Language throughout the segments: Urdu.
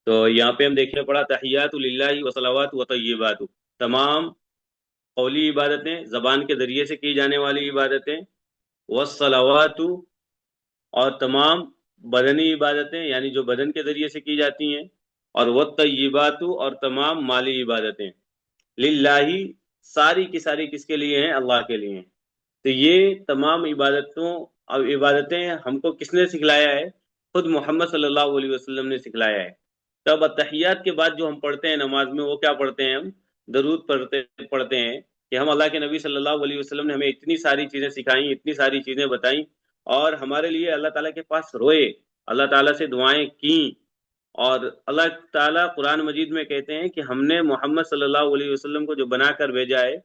تو یہاں پہ ہم دیکھنے پڑا تحیات للہ و صلوات و طیبات، تمام قولی عبادتیں زبان کے ذریعے سے کی جانے والی عبادتیں، والصلوات اور تمام بدنی عبادتیں یعنی جو بدن کے ذریعے سے کی جاتی ہیں، اور والطیبات اور تمام مالی عبادتیں، للہ ساری کی ساری کس کے لیے ہیں؟ اللہ کے لیے ہیں۔ تو یہ تمام عبادتیں ہم کو کس نے سکھلایا ہے؟ خود محمد صلی اللہ علیہ وسلم نے سکھلایا ہے۔ تب التحیات کے بعد جو ہم پڑھتے ہیں نماز میں، وہ کیا پڑھتے ہیں؟ ہم درود پڑھتے ہیں کہ ہم اللہ کے نبی صلی اللہ علیہ وسلم نے ہمیں اتنی ساری چیزیں سکھائیں، اتنی ساری چیزیں بتائیں، اور ہمارے لیے اللہ تعالیٰ کے پاس روئے، اللہ تعالیٰ سے دعائیں کیں، اور اللہ تعالیٰ قرآن مجید میں کہتے ہیں کہ ہم نے محمد صلی اللہ علیہ وسلم کو جو بنا کر بھیجا ہے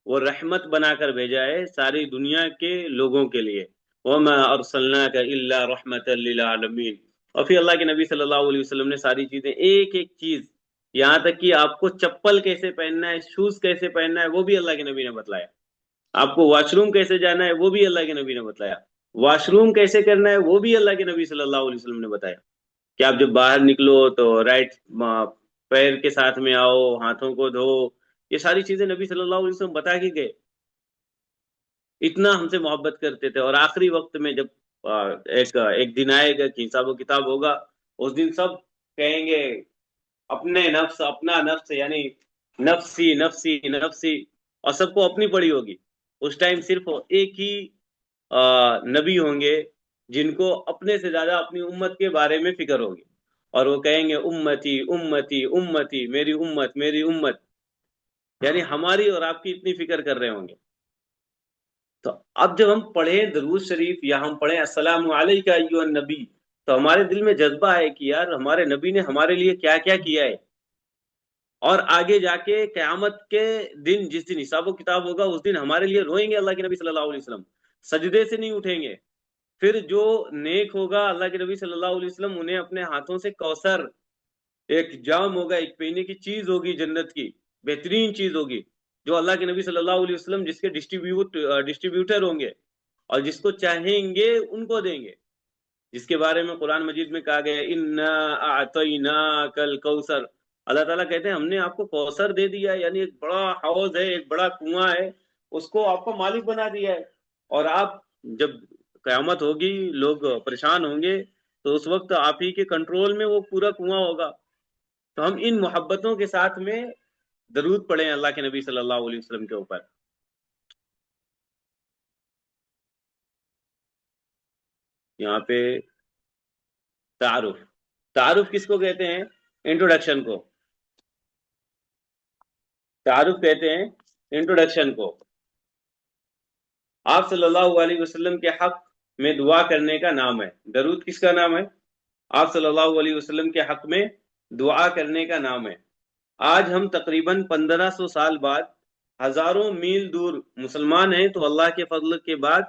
وہ رحمت بنا کر بھیجا ہے ساری دنیا کے لوگوں کے لیے، وَمَا أَرْسَلْنَاكَ إِلَّا رَحْمَةً لِّلْعَالَمِينَ۔ اور پھر اللہ کے نبی صلی اللہ علیہ وسلم نے ساری چیزیں، ایک ایک چیز، یہاں تک کہ آپ کو چپل کیسے پہننا ہے، شوز کیسے پہننا ہے، وہ بھی اللہ کے نبی نے بتلایا۔ آپ کو واش روم کیسے جانا ہے، وہ بھی اللہ کے نبی نے بتلایا۔ واش روم کیسے کرنا ہے، وہ بھی اللہ کے نبی صلی اللہ علیہ وسلم نے بتایا کہ آپ جب باہر نکلو تو رائٹ پیر کے ساتھ میں آؤ، ہاتھوں کو دھو، یہ ساری چیزیں نبی صلی اللہ علیہ وسلم بتا کے گئے۔ اتنا ہم سے محبت کرتے تھے، اور آخری وقت میں جب ایک دن آئے گا کہ حساب و کتاب ہوگا، اس دن سب کہیں گے اپنے نفس، اپنا نفس، یعنی نفسی نفسی نفسی، اور سب کو اپنی پڑی ہوگی۔ اس ٹائم صرف ایک ہی نبی ہوں گے جن کو اپنے سے زیادہ اپنی امت کے بارے میں فکر ہوگی، اور وہ کہیں گے امتی امتی امتی، میری امت میری امت، یعنی ہماری اور آپ کی اتنی فکر کر رہے ہوں گے۔ تو اب جب ہم پڑھیں درود شریف یا ہم پڑھیں السلام علیکہ ایھا النبی، تو ہمارے دل میں جذبہ ہے کہ یار ہمارے نبی نے ہمارے لیے کیا کیا کیا ہے، اور آگے جا کے قیامت کے دن جس دن حساب و کتاب ہوگا، اس دن ہمارے لیے روئیں گے اللہ کے نبی صلی اللہ علیہ وسلم، سجدے سے نہیں اٹھیں گے۔ پھر جو نیک ہوگا، اللہ کے نبی صلی اللہ علیہ وسلم انہیں اپنے ہاتھوں سے کوثر، ایک جام ہوگا، ایک پینے کی چیز ہوگی جنت کی، بہترین چیز ہوگی، جو اللہ کے نبی صلی اللہ علیہ وسلم جس کے ڈسٹریبیوٹر ہوں گے، اور جس کو چاہیں گے ان کو دیں گے، جس کے بارے میں قرآن مجید میں کہا گیا ہے انا اعطیناک الکوثر۔ اللہ تعالیٰ کہتے ہیں ہم نے آپ کو کوثر دے دیا ہے، یعنی ایک بڑا حوض ہے، ایک بڑا کنواں ہے، اس کو آپ کو مالک بنا دیا ہے، اور آپ جب قیامت ہوگی لوگ پریشان ہوں گے تو اس وقت آپ ہی کے کنٹرول میں وہ پورا کنواں ہوگا۔ تو ہم ان محبتوں کے ساتھ میں درود پڑھیں اللہ کے نبی صلی اللہ علیہ وسلم کے اوپر۔ یہاں پہ تعارف، تعارف کس کو کہتے ہیں؟ انٹروڈکشن کو تعارف کہتے ہیں، انٹروڈکشن کو۔ آپ صلی اللہ علیہ وسلم کے حق میں دعا کرنے کا نام ہے درود۔ کس کا نام ہے؟ آپ صلی اللہ علیہ وسلم کے حق میں دعا کرنے کا نام ہے۔ آج ہم تقریباً 1500 سال بعد ہزاروں میل دور مسلمان ہیں، تو اللہ کے فضل کے بعد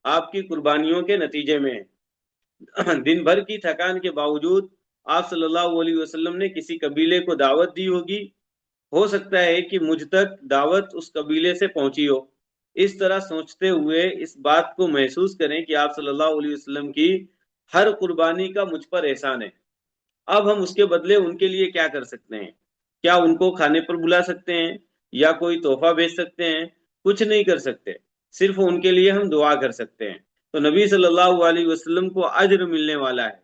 آپ کی قربانیوں کے نتیجے میں دن بھر کی تھکان کے باوجود آپ صلی اللہ علیہ وسلم نے کسی قبیلے کو دعوت دی ہوگی، ہو سکتا ہے کہ مجھ تک دعوت اس قبیلے سے پہنچی ہو۔ اس طرح سوچتے ہوئے اس بات کو محسوس کریں کہ آپ صلی اللہ علیہ وسلم کی ہر قربانی کا مجھ پر احسان ہے۔ اب ہم اس کے بدلے ان کے لیے کیا کر سکتے ہیں؟ کیا ان کو کھانے پر بلا سکتے ہیں یا کوئی تحفہ بھیج سکتے ہیں؟ کچھ نہیں کر سکتے، صرف ان کے لیے ہم دعا کر سکتے ہیں۔ تو نبی صلی اللہ علیہ وسلم کو اجر ملنے والا ہے۔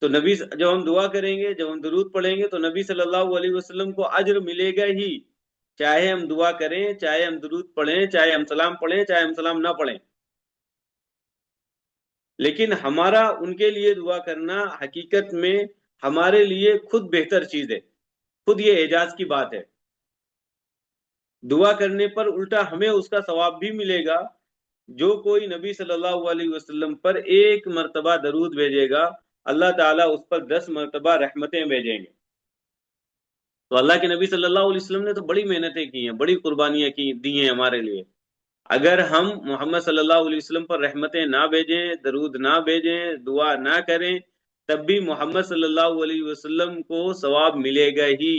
تو نبی جب ہم دعا کریں گے، جب ہم درود پڑھیں گے، تو نبی صلی اللہ علیہ وسلم کو اجر ملے گا ہی، چاہے ہم دعا کریں، چاہے ہم درود پڑھیں، چاہے ہم سلام پڑھیں، چاہے ہم سلام نہ پڑھیں۔ لیکن ہمارا ان کے لیے دعا کرنا حقیقت میں ہمارے لیے خود بہتر چیز ہے، خود یہ اعجاز کی بات ہے۔ دعا کرنے پر الٹا ہمیں اس کا ثواب بھی ملے گا۔ جو کوئی نبی صلی اللہ علیہ وسلم پر ایک مرتبہ درود بھیجے گا، اللہ تعالیٰ اس پر 10 مرتبہ رحمتیں بھیجیں گے۔ تو اللہ کے نبی صلی اللہ علیہ وسلم نے تو بڑی محنتیں کی ہیں، بڑی قربانیاں کی دی ہیں ہمارے لیے۔ اگر ہم محمد صلی اللہ علیہ وسلم پر رحمتیں نہ بھیجیں، درود نہ بھیجیں، دعا نہ کریں، تب بھی محمد صلی اللہ علیہ وسلم کو ثواب ملے گا ہی،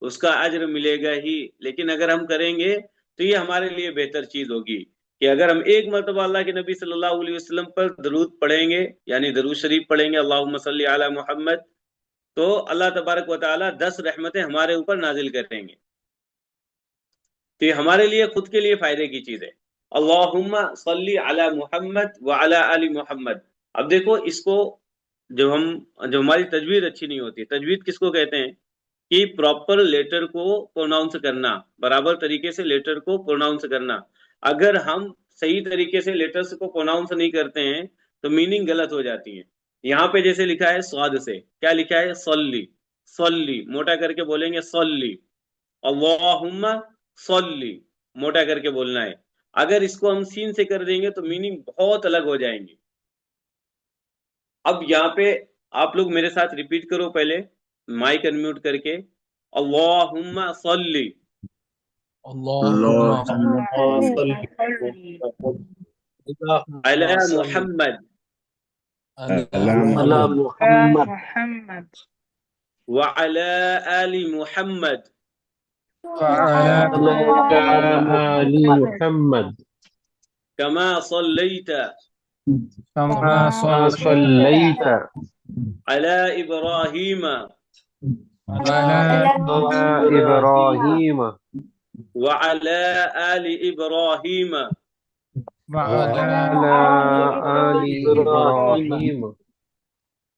اس کا اجر ملے گا ہی۔ لیکن اگر ہم کریں گے تو یہ ہمارے لیے بہتر چیز ہوگی کہ اگر ہم ایک مرتبہ اللہ کے نبی صلی اللہ علیہ وسلم پر درود پڑھیں گے، یعنی درود شریف پڑھیں گے، اللہم صلی علی محمد، تو اللہ تبارک و تعالیٰ 10 رحمتیں ہمارے اوپر نازل کریں گے، تو یہ ہمارے لیے خود کے لیے فائدے کی چیز ہے۔ اللہم صلی علی محمد وعلی آل محمد۔ اب دیکھو اس کو جب ہماری تجوید اچھی نہیں ہوتی، تجوید کس کو کہتے ہیں کہ پراپر لیٹر کو پروناؤنس کرنا، برابر طریقے سے لیٹر کو پروناؤنس کرنا۔ اگر ہم صحیح طریقے سے لیٹرز کو پروناؤنس نہیں کرتے ہیں تو میننگ غلط ہو جاتی ہے۔ یہاں پہ جیسے لکھا ہے صاد سے، کیا لکھا ہے؟ صلی، صلی موٹا کر کے بولیں گے صلی، اللہم صلی موٹا کر کے بولنا ہے۔ اگر اس کو ہم سین سے کر دیں گے تو میننگ بہت الگ ہو جائیں گے۔ اب یہاں پہ آپ لوگ میرے ساتھ ریپیٹ کرو پہلے مائک انمیوٹ کر کے، اللہم صلی اللهم صل علی محمد على على محمد محمد وعلی آل محمد وعلى آل محمد کما صلیت كما صليت صليت علی ابراہیم على إبراهيم وعلی آل ابراہیم وعلى آل إبراهيم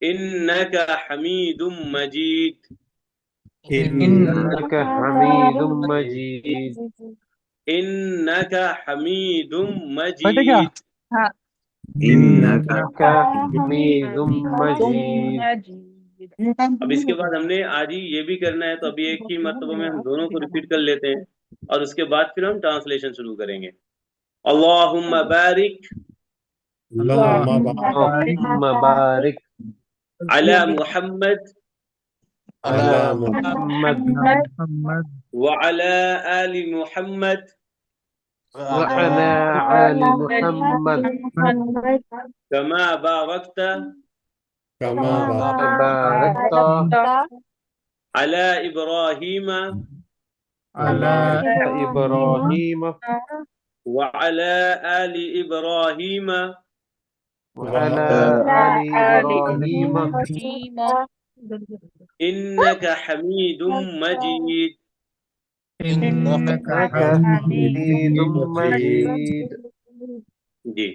انک حمید مجید إنك حميد مجيد انک حمید بیٹے مجید۔ کیا إنك حميد مجيد۔ اب اس کے بعد ہم نے آج ہی یہ بھی کرنا ہے، تو ابھی ایک ہی مرتبہ میں ہم دونوں کو ریپیٹ کر لیتے ہیں اور اس کے بعد پھر ہم ٹرانسلیشن شروع کریں گے۔ اللہم بارک اللهم بارك علی محمد على محمد محمد وعلی آل محمد وعلى آل محمد کما بارکت كما باركت علی ابراہیم على إبراهيم وعلی آل ابراہیم وعلى آل إبراهيم انک حمید مجید۔ إنك حميد مجيد۔ جی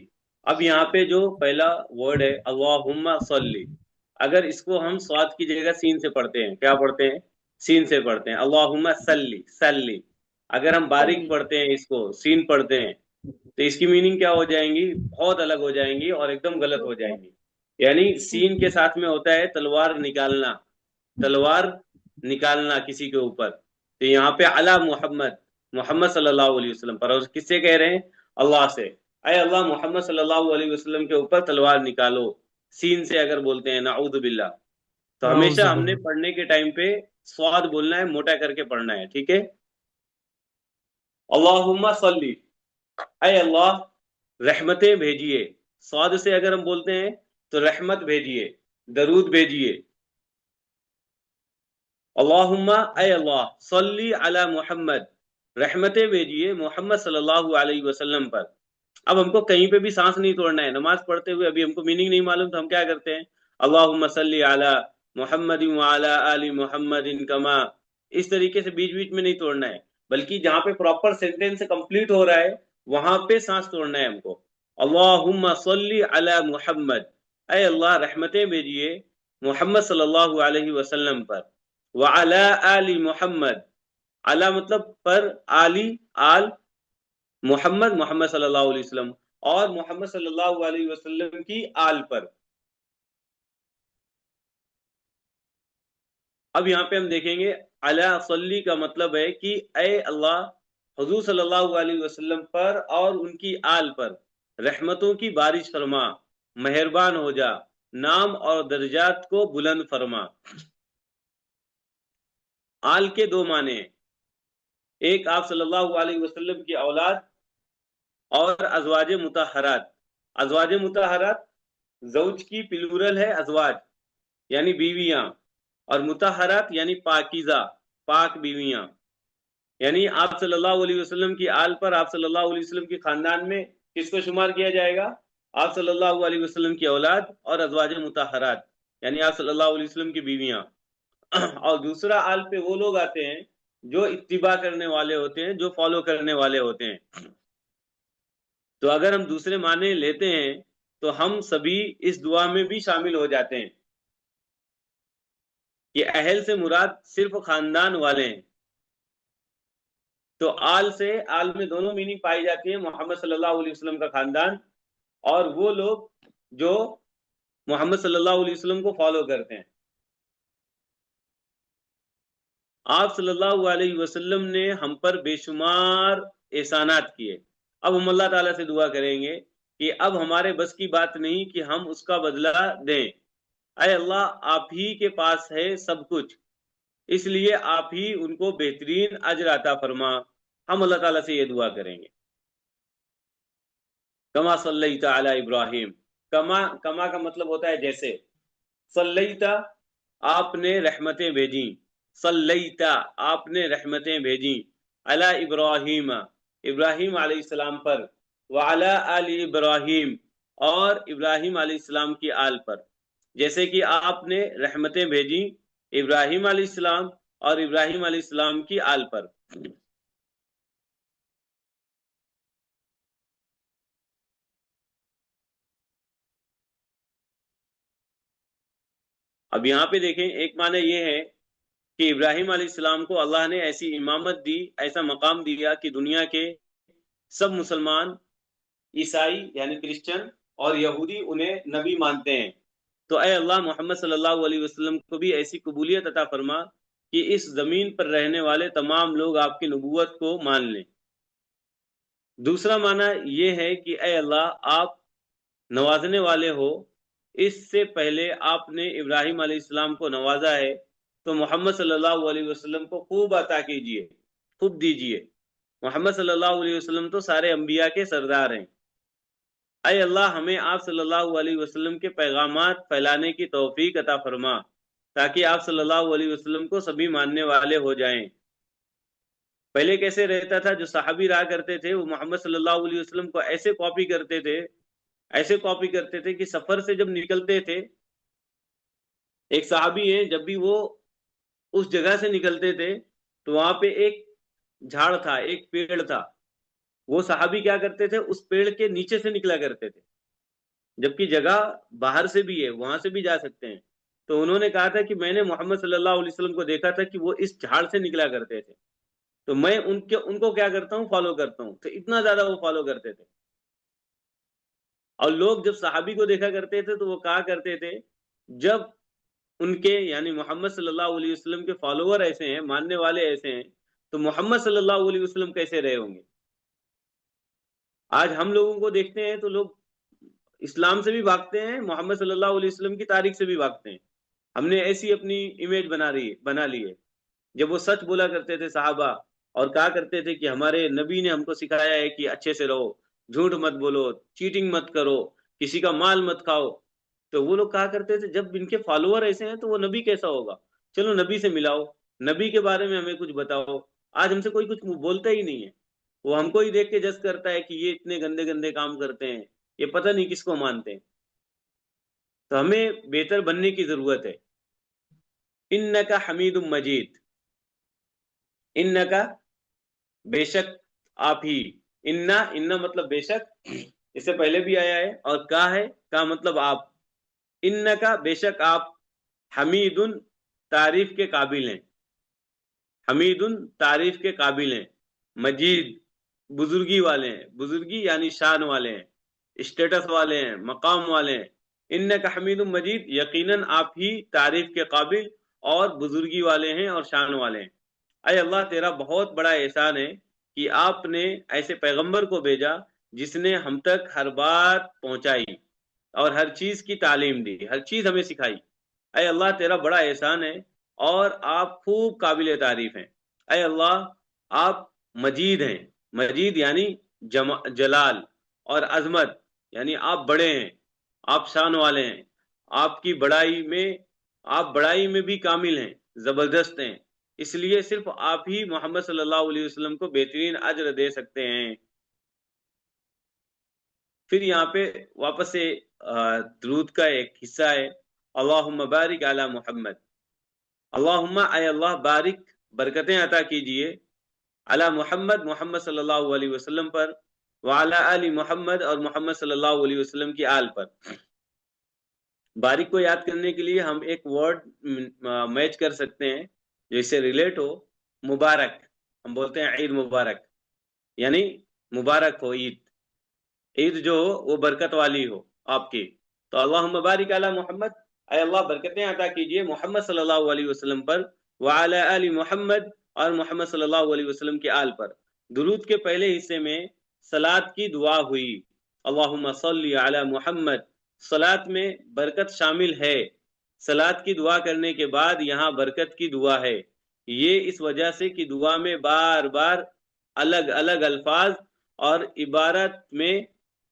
اب یہاں پہ جو پہلا ورڈ ہے اللہم صلی، اگر اس کو ہم صاد کی جگہ سین سے پڑھتے ہیں، کیا پڑھتے ہیں؟ سین سے پڑھتے ہیں اللہم صلی صلی۔ اگر ہم باریک پڑھتے ہیں، اس کو سین پڑھتے ہیں، تو اس کی میننگ کیا ہو جائیں گی؟ بہت الگ ہو جائیں گی اور ایک دم غلط ہو جائیں گی۔ یعنی سین کے ساتھ میں ہوتا ہے تلوار نکالنا، تلوار نکالنا کسی کے اوپر، تو یہاں پہ علی محمد، محمد صلی اللہ علیہ وسلم پر، اور کس سے کہہ رہے ہیں؟ اللہ سے۔ اے اللہ محمد صلی اللہ علیہ وسلم کے اوپر تلوار نکالو، سین سے اگر بولتے ہیں نعوذ باللہ۔ تو ہمیشہ ہم نے پڑھنے کے ٹائم پہ صاد بولنا ہے، موٹا کر کے پڑھنا ہے، ٹھیک ہے؟ اللہم صلی، اے اللہ رحمتیں بھیجیے، صاد سے اگر ہم بولتے ہیں تو رحمت بھیجیے، درود بھیجیے۔ اللہم اے اللہ صلی علی محمد، رحمتیں بھیجیے محمد صلی اللہ علیہ وسلم پر۔ اب ہم کو کہیں پہ بھی سانس نہیں توڑنا ہے، نماز پڑھتے ہوئے ابھی ہم کو میننگ نہیں معلوم تو ہم کیا کرتے ہیں؟ اللہم صلی علی محمد وعلی آل محمد کما، اس طریقے سے بیچ بیچ میں نہیں توڑنا ہے، بلکہ جہاں پہ پراپر سینٹینس کمپلیٹ ہو رہا ہے وہاں پہ سانس توڑنا ہے ہم کو۔ اللہم صلی علی محمد، اے اللہ رحمتیں بھیجیے محمد صلی اللہ علیہ وسلم پر، وعلی آل محمد، علی مطلب پر، آلی آل، محمد محمد صلی اللہ علیہ وسلم، اور محمد صلی اللہ علیہ وسلم کی آل پر۔ اب یہاں پہ ہم دیکھیں گے علی صلی کا مطلب ہے کہ اے اللہ حضور صلی اللہ علیہ وسلم پر اور ان کی آل پر رحمتوں کی بارش فرما، مہربان ہو جا، نام اور درجات کو بلند فرما۔ آل کے دو معنی ہیں، ایک آپ صلی اللہ علیہ وسلم کی اولاد اور ازواج مطہرات۔ ازواج مطہرات زوج کی پلورل ہے ازواج یعنی بیویاں، اور مطہرات یعنی پاکیزہ پاک بیویاں۔ یعنی آپ صلی اللہ علیہ وسلم کی آل پر آپ صلی اللہ علیہ وسلم کے خاندان میں کس کو شمار کیا جائے گا؟ آپ صلی اللہ علیہ وسلم کی اولاد اور ازواج مطہرات، یعنی آپ صلی اللہ علیہ وسلم کی بیویاں۔ اور دوسرا آل پہ وہ لوگ آتے ہیں جو اتباع کرنے والے ہوتے ہیں، جو فالو کرنے والے ہوتے ہیں۔ تو اگر ہم دوسرے معنی لیتے ہیں تو ہم سبھی اس دعا میں بھی شامل ہو جاتے ہیں کہ اہل سے مراد صرف خاندان والے ہیں۔ تو آل سے، آل میں دونوں میننگ پائی جاتی ہیں، محمد صلی اللہ علیہ وسلم کا خاندان اور وہ لوگ جو محمد صلی اللہ علیہ وسلم کو فالو کرتے ہیں۔ آپ صلی اللہ علیہ وسلم نے ہم پر بے شمار احسانات کیے۔ اب ہم اللہ تعالیٰ سے دعا کریں گے کہ اب ہمارے بس کی بات نہیں کہ ہم اس کا بدلہ دیں۔ اے اللہ، آپ ہی کے پاس ہے سب کچھ، اس لیے آپ ہی ان کو بہترین اجر عطا فرما۔ ہم اللہ تعالیٰ سے یہ دعا کریں گے۔ کما صلیت علی ابراہیم، کما کا مطلب ہوتا ہے جیسے، صلیتا آپ نے رحمتیں بھیجیں، صلیتا آپ نے رحمتیں بھیجیں، علی ابراہیم ابراہیم علیہ السلام پر، وعلی آل ابراہیم اور ابراہیم علیہ السلام کی آل پر، جیسے کہ آپ نے رحمتیں بھیجیں ابراہیم علیہ السلام اور ابراہیم علیہ السلام کی آل پر۔ اب یہاں پہ دیکھیں، ایک معنی یہ ہے کہ ابراہیم علیہ السلام کو اللہ نے ایسی امامت دی، ایسا مقام دیا کہ دنیا کے سب مسلمان، عیسائی یعنی کرسچن اور یہودی انہیں نبی مانتے ہیں۔ تو اے اللہ، محمد صلی اللہ علیہ وسلم کو بھی ایسی قبولیت عطا فرما کہ اس زمین پر رہنے والے تمام لوگ آپ کی نبوت کو مان لیں۔ دوسرا معنی یہ ہے کہ اے اللہ، آپ نوازنے والے ہو، اس سے پہلے آپ نے ابراہیم علیہ السلام کو نوازا ہے، تو محمد صلی اللہ علیہ وسلم کو خوب عطا کیجئے، خوب دیجئے۔ محمد صلی اللہ علیہ وسلم تو سارے انبیاء کے سردار ہیں۔ اے اللہ، ہمیں آپ صلی اللہ علیہ وسلم کے پیغامات پھیلانے کی توفیق عطا فرما تاکہ آپ صلی اللہ علیہ وسلم کو سبھی ماننے والے ہو جائیں۔ پہلے کیسے رہتا تھا، جو صحابی رہا کرتے تھے وہ محمد صلی اللہ علیہ وسلم کو ایسے کاپی کرتے تھے، ایسے کاپی کرتے تھے کہ سفر سے جب نکلتے تھے، ایک صحابی ہیں، جب بھی وہ اس جگہ سے نکلتے تھے تو وہاں پہ ایک جھاڑ تھا، ایک پیڑ تھا، وہ صحابی کیا کرتے تھے، اس پیڑ کے نیچے سے نکلا کرتے تھے، جبکہ جگہ باہر سے بھی ہے، وہاں سے بھی جا سکتے ہیں۔ تو انہوں نے کہا تھا کہ میں نے محمد صلی اللہ علیہ وسلم کو دیکھا تھا کہ وہ اس جھاڑ سے نکلا کرتے تھے، تو میں ان کو کیا کرتا ہوں، فالو کرتا ہوں۔ تو اتنا زیادہ وہ فالو کرتے تھے، اور لوگ جب صحابی کو دیکھا کرتے تھے تو وہ کہا کرتے تھے، جب ان کے یعنی محمد صلی اللہ علیہ وسلم کے فالوور ایسے ہیں، ماننے والے ایسے ہیں، تو محمد صلی اللہ علیہ وسلم کیسے رہے ہوں گے۔ آج ہم لوگوں کو دیکھتے ہیں تو لوگ اسلام سے بھی بھاگتے ہیں، محمد صلی اللہ علیہ وسلم کی تاریخ سے بھی بھاگتے ہیں۔ ہم نے ایسی اپنی امیج بنا لی ہے۔ جب وہ سچ بولا کرتے تھے صحابہ اور کہا کرتے تھے کہ ہمارے نبی نے ہم کو سکھایا ہے کہ اچھے سے رہو، جھوٹ مت بولو، چیٹنگ مت کرو، کسی کا مال مت کھاؤ، تو وہ لوگ کہا کرتے تھے جب ان کے فالوور ایسے ہیں تو وہ نبی کیسا ہوگا، چلو نبی سے ملاؤ، نبی کے بارے میں ہمیں کچھ بتاؤ۔ آج ہم سے کوئی کچھ بولتا ہی نہیں ہے، وہ ہم کو ہی دیکھ کے جج کرتا ہے کہ یہ اتنے گندے گندے کام کرتے ہیں، یہ پتہ نہیں کس کو مانتے ہیں۔ تو ہمیں بہتر بننے کی ضرورت ہے۔ انکا حمید مجید، انکا بے شک آپ ہی، انا مطلب بے شک، اس سے پہلے بھی آیا ہے، اور کا ہے، کا مطلب آپ، انکا بے شک آپ، حمید تعریف کے قابل ہیں، حمید تعریف کے قابل ہیں، مجید بزرگی والے ہیں، بزرگی یعنی شان والے ہیں، اسٹیٹس والے ہیں، مقام والے ہیں۔ انکا حمید مجید، یقیناً آپ ہی تعریف کے قابل اور بزرگی والے ہیں اور شان والے ہیں۔ اے اللہ، تیرا بہت بڑا احسان ہے کہ آپ نے ایسے پیغمبر کو بھیجا جس نے ہم تک ہر بات پہنچائی اور ہر چیز کی تعلیم دی، ہر چیز ہمیں سکھائی۔ اے اللہ، تیرا بڑا احسان ہے اور آپ خوب قابل تعریف ہیں۔ اے اللہ، آپ مجید ہیں، مجید یعنی جلال، اور عظمت یعنی آپ بڑے ہیں، آپ شان والے ہیں، آپ کی آپ بڑائی میں بھی کامل ہیں، زبردست ہیں، اس لیے صرف آپ ہی محمد صلی اللہ علیہ وسلم کو بہترین اجر دے سکتے ہیں۔ پھر یہاں پہ واپس سے درود کا ایک حصہ ہے، اللہم بارک علی محمد، اللہم اے اللہ بارک برکتیں عطا کیجئے علی محمد محمد صلی اللہ علیہ وسلم پر، وعلی آل محمد اور محمد صلی اللہ علیہ وسلم کی آل پر۔ بارک کو یاد کرنے کے لیے ہم ایک ورڈ میچ کر سکتے ہیں جو اس سے ریلیٹ ہو۔ مبارک، ہم بولتے ہیں عید مبارک، یعنی مبارک ہو عید، عید جو ہو وہ برکت والی ہو آپ کی۔ تو اللہم بارک علی محمد، اے اللہ برکتیں عطا کیجئے محمد صلی اللہ علیہ وسلم پر، وعلی آل محمد اور محمد صلی اللہ علیہ وسلم کے آل پر۔ درود کے پہلے حصے میں صلاۃ کی دعا ہوئی، اللہم صلی علی محمد، صلاۃ میں برکت شامل ہے۔ صلاۃ کی دعا کرنے کے بعد یہاں برکت کی دعا ہے، یہ اس وجہ سے کہ دعا میں بار بار الگ الگ الفاظ اور عبارت میں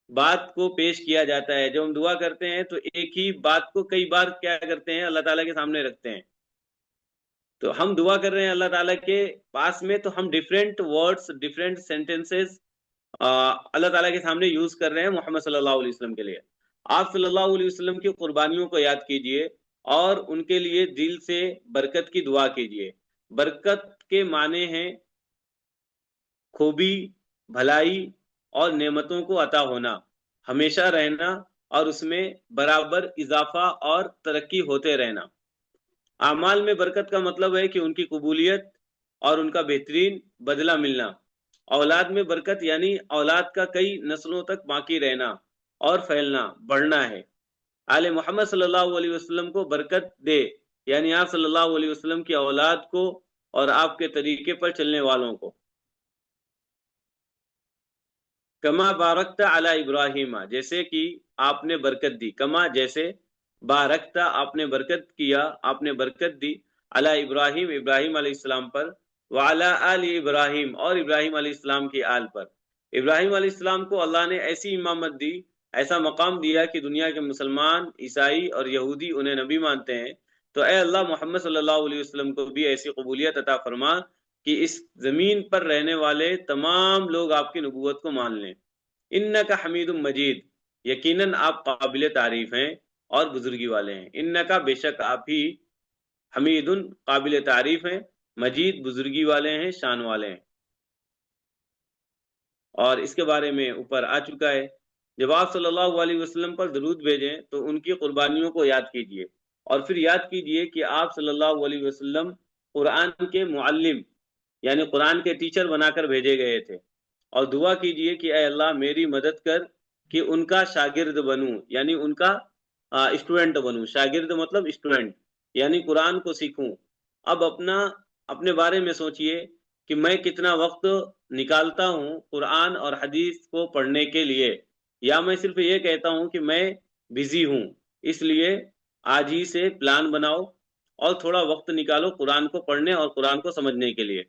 بات کو پیش کیا جاتا ہے۔ جب ہم دعا کرتے ہیں تو ایک ہی بات کو کئی بار کیا کرتے ہیں، اللہ تعالیٰ کے سامنے رکھتے ہیں۔ تو ہم دعا کر رہے ہیں اللہ تعالیٰ کے پاس میں، تو ہم ڈیفرنٹ ورڈز، ڈیفرنٹ سینٹینسز اللہ تعالیٰ کے سامنے یوز کر رہے ہیں محمد صلی اللہ علیہ وسلم کے لیے۔ آپ صلی اللہ علیہ وسلم کی قربانیوں کو یاد کیجئے اور ان کے لیے دل سے برکت کی دعا کیجئے۔ برکت کے معنی ہیں خوبی، بھلائی اور نعمتوں کو عطا ہونا، ہمیشہ رہنا اور اس میں برابر اضافہ اور ترقی ہوتے رہنا۔ اعمال میں برکت کا مطلب ہے کہ ان کی قبولیت اور ان کا بہترین بدلہ ملنا۔ اولاد میں برکت یعنی اولاد کا کئی نسلوں تک باقی رہنا اور پھیلنا، بڑھنا ہے۔ آل محمد صلی اللہ علیہ وسلم کو برکت دے یعنی آپ صلی اللہ علیہ وسلم کی اولاد کو اور آپ کے طریقے پر چلنے والوں کو۔ کما بارکتا علی ابراہیم، جیسے کہ آپ نے برکت دی، کما جیسے، بارکتا آپ نے برکت کیا، آپ نے برکت دی، علی ابراہیم ابراہیم علیہ السلام پر، وعلی آل ابراہیم اور ابراہیم علیہ السلام کی آل پر۔ ابراہیم علیہ السلام کو اللہ نے ایسی امامت دی، ایسا مقام دیا کہ دنیا کے مسلمان، عیسائی اور یہودی انہیں نبی مانتے ہیں۔ تو اے اللہ محمد صلی اللہ علیہ وسلم کو بھی ایسی قبولیت عطا فرما کہ اس زمین پر رہنے والے تمام لوگ آپ کی نبوت کو مان لیں۔ انکا حمید مجید، یقیناً آپ قابل تعریف ہیں اور بزرگی والے ہیں۔ انکا بے شک آپ ہی، حمید قابل تعریف ہیں، مجید بزرگی والے ہیں، شان والے ہیں۔ اور اس کے بارے میں اوپر آ چکا ہے۔ جب آپ صلی اللہ علیہ وسلم پر درود بھیجیں تو ان کی قربانیوں کو یاد کیجئے، اور پھر یاد کیجئے کہ آپ صلی اللہ علیہ وسلم قرآن کے معلم یعنی قرآن کے ٹیچر بنا کر بھیجے گئے تھے، اور دعا کیجئے کہ اے اللہ میری مدد کر کہ ان کا شاگرد بنوں، یعنی ان کا اسٹوڈنٹ بنوں۔ شاگرد مطلب اسٹوڈنٹ، یعنی قرآن کو سیکھوں۔ اب اپنے بارے میں سوچئے کہ میں کتنا وقت نکالتا ہوں قرآن اور حدیث کو پڑھنے کے لیے، یا میں صرف یہ کہتا ہوں کہ میں بزی ہوں۔ اس لیے آج ہی سے پلان بناؤ اور تھوڑا وقت نکالو قرآن کو پڑھنے اور قرآن کو سمجھنے کے لیے۔